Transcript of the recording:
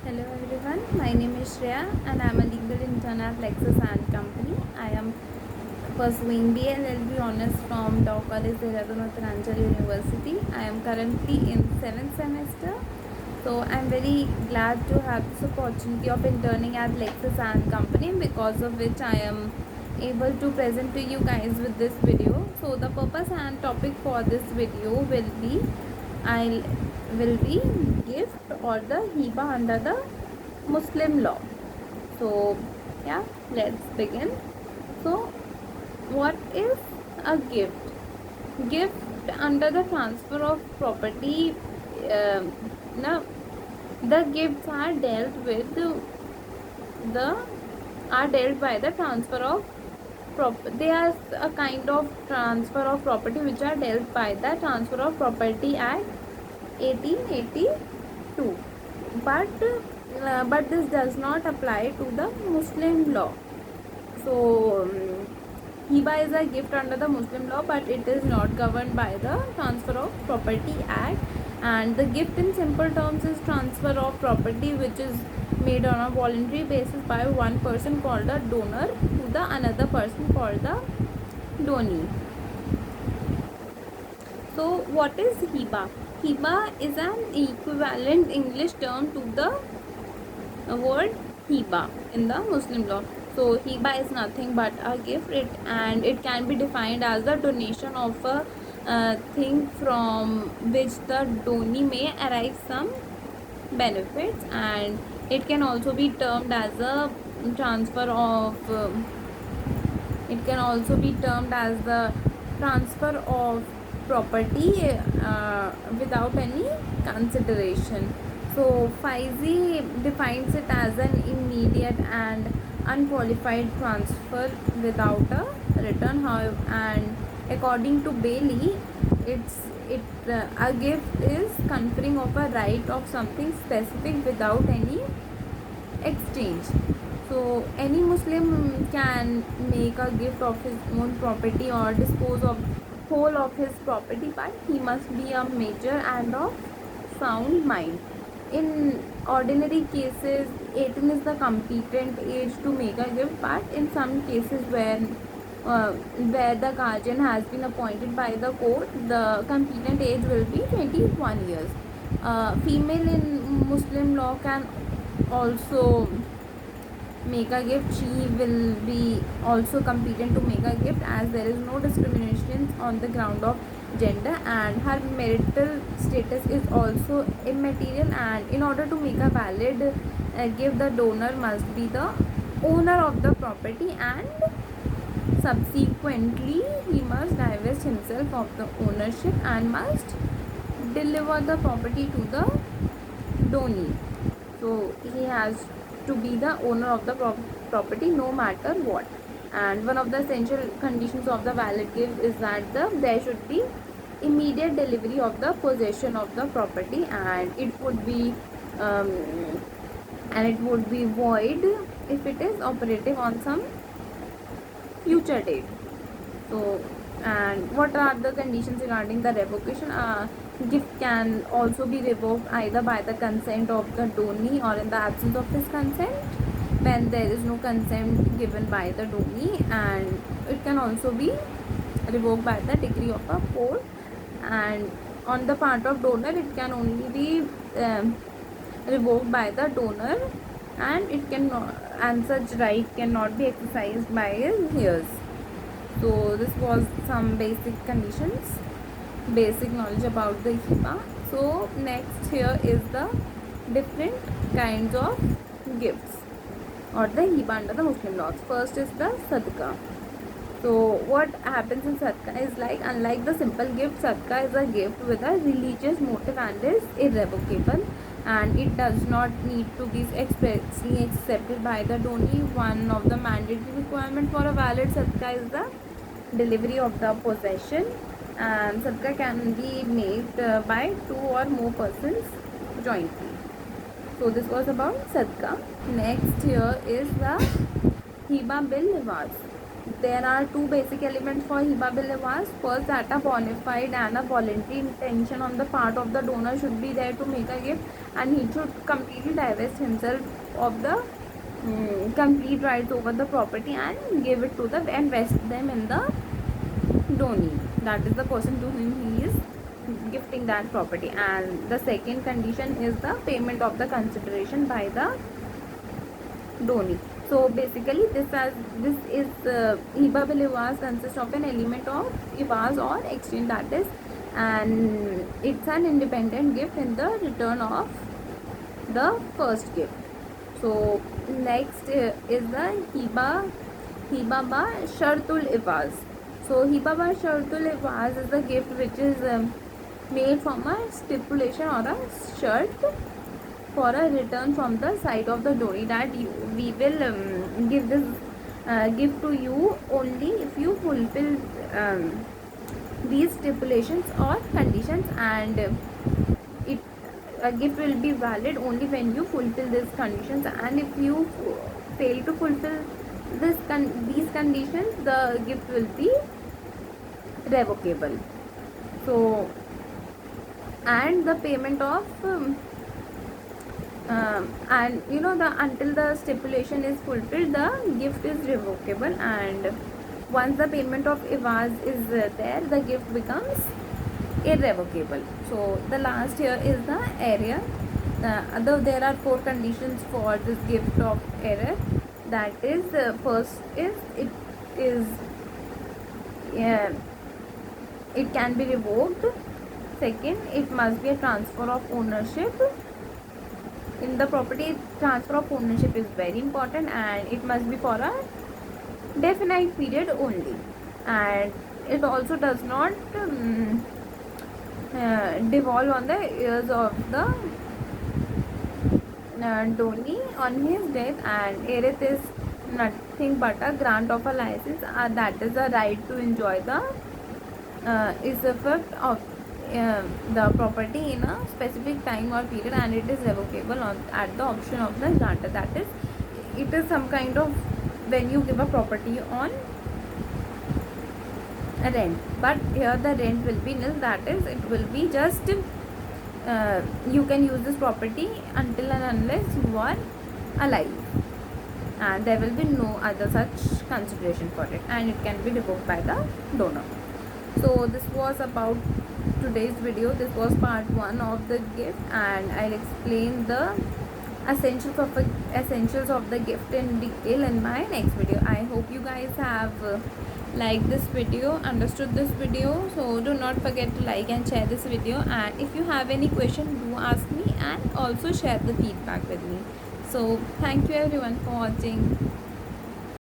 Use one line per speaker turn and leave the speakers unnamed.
Hello everyone, my name is Shreya and I am a legal intern at Lexus and Company. I am pursuing BLLB honors from Law College Dehradun Uttaranchal University. I am currently in 7th semester. So I am very glad to have this opportunity of interning at Lexus and Company, because of which I am able to present to you guys with this video. So the purpose and topic for this video I will be gift or the hiba under the Muslim law. So yeah, let's begin. So what is a gift? Gift under the transfer of property. Now the gifts are dealt with the are dealt by the transfer of they are a kind of transfer of property which are dealt by the Transfer of Property Act 1882, but this does not apply to the Muslim law. So hiba is a gift under the Muslim law, but it is not governed by the Transfer of Property Act. And the gift in simple terms is transfer of property which is made on a voluntary basis by one person called a donor to the another person called the donee. So what is hiba? Hiba is an equivalent English term to the word hiba in the Muslim law. So hiba is nothing but a gift, and it can be defined as the donation of a thing from which the donee may arise some benefits, and it can also be termed as a transfer of it can also be termed as the transfer of property without any consideration. So FISI defines it as an immediate and unqualified transfer without a return. However, and according to Bailey, a gift is conferring of a right of something specific without any exchange. So any Muslim can make a gift of his own property or dispose of whole of his property, but he must be a major and of sound mind. In ordinary cases, 18 is the competent age to make a gift, but in some cases where the guardian has been appointed by the court, the competent age will be 21 years. Female in Muslim law can also make a gift. She will be also competent to make a gift, as there is no discrimination on the ground of gender, and her marital status is also immaterial. And in order to make a valid gift, the donor must be the owner of the property, and subsequently he must divest himself of the ownership and must deliver the property to the donee. So he has to be the owner of the property no matter what. And one of the essential conditions of the valid gift is that there should be immediate delivery of the possession of the property, and it would be void if it is operative on some future date. So, and what are the conditions regarding the revocation? Gift can also be revoked either by the consent of the donee or in the absence of his consent, when there is no consent given by the donee, and it can also be revoked by the decree of a court. And on the part of donor, it can only be revoked by the donor, and it cannot, and such right cannot be exercised by his heirs. So this was some basic conditions, basic knowledge about the hiba. So next here is the different kinds of gifts or the hiba under the Muslim laws. First is the sadaqah. So what happens in sadaqah is, like, unlike the simple gift, sadaqah is a gift with a religious motive and is irrevocable, and it does not need to be expressly accepted by the donee. One of the mandatory requirement for a valid sadaqah is the delivery of the possession, and sadaqah can be made by two or more persons jointly. So this was about sadaqah. Next here is the hiba bil liwaz. there are two basic elements for hiba bil-Awaz. First, that a bona fide and a voluntary intention on the part of the donor should be there to make a gift, and he should completely divest himself of the complete rights over the property and give it to the and vest them in the donee. That is the person to whom he is gifting that property. And the second condition is the payment of the consideration by the donee. So basically, this is hiba bil-Awaz consists of an element of Awaz or exchange, that is, and it's an independent gift in the return of the first gift. So next is the hiba ba shartul Awaz. So hiba ba shartul Awaz is the gift which is made from a stipulation or a shart for a return from the side of the donee, that we will give this gift to you only if you fulfill these stipulations or conditions, and it a gift will be valid only when you fulfill these conditions, and if you fail to fulfill these conditions, the gift will be revocable. So, and the payment of and you know, the until the stipulation is fulfilled, the gift is revocable, and once the payment of Awaz is there, the gift becomes irrevocable. So the last here is the area. Although there are 4 conditions for this gift of error, that is, first is uh, it can be revoked. Second, it must be a transfer of ownership in the property. Transfer of ownership is very important, and it must be for a definite period only, and it also does not devolve on the heirs of the donee on his death, and erith is nothing but a grant of a license, that is a right to enjoy the usufruct of the property in a specific time or period, and it is revocable at the option of the grantor. That is, it is some kind of when you give a property on a rent, but here the rent will be nil, that is, it will be just you can use this property until and unless you are alive, and there will be no other such consideration for it, and it can be revoked by the donor. So this was about today's video. This was part 1 of the gift, and I'll explain the essentials of the gift in detail in my next video. I hope you guys have liked this video, understood this video. So do not forget to like and share this video, and if you have any question, do ask me, and also share the feedback with me. So thank you everyone for watching.